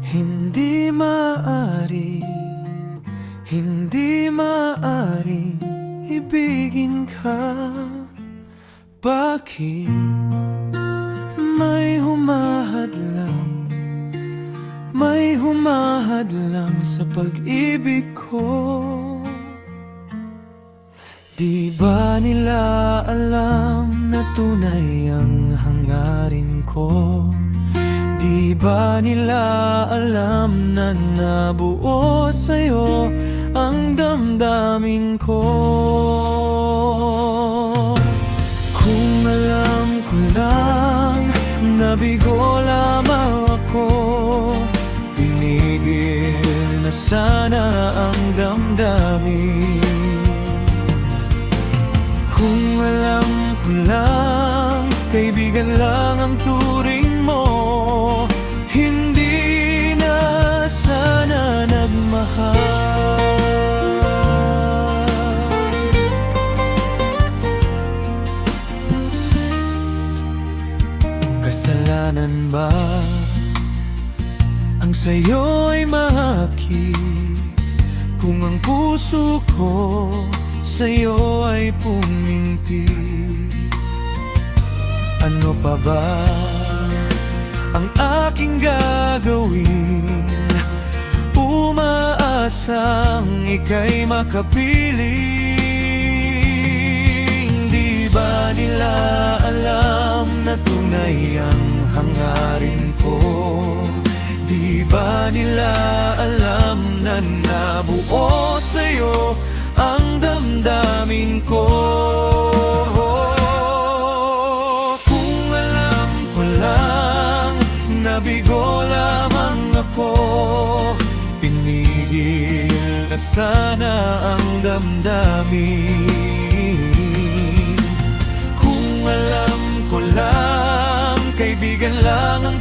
Hindi maaari, hindi maaring ibigin ka. Bakit may humahadlang, may humahadlang sa pag-ibig ko? Di ba nila alam na tunay ang hangarin ko? Di ba nila alam na nabuo sa'yo ang damdamin ko? Kung alam ko lang, nabigo lamang ako, pinigil na sana ang damdamin. Kung alam ko lang, kaibigan lang ang turing mo, hindi na sana nagmahal. Kasalanan ba ang sa'yo ay mahakit kung ang puso ko sa'yo ay pumingpi? Ano pa ba ang aking gagawin? Umaasang ika'y makapiling. Di ba nila alam na tunay ang hangarin ko? Di ba nila alam na nabuo sa'yo ang damdamin ko? Kung alam ko lang, nabigo lamang ako, pinigil na sana ang damdamin. Kung alam ko lang, kaibigan lang ang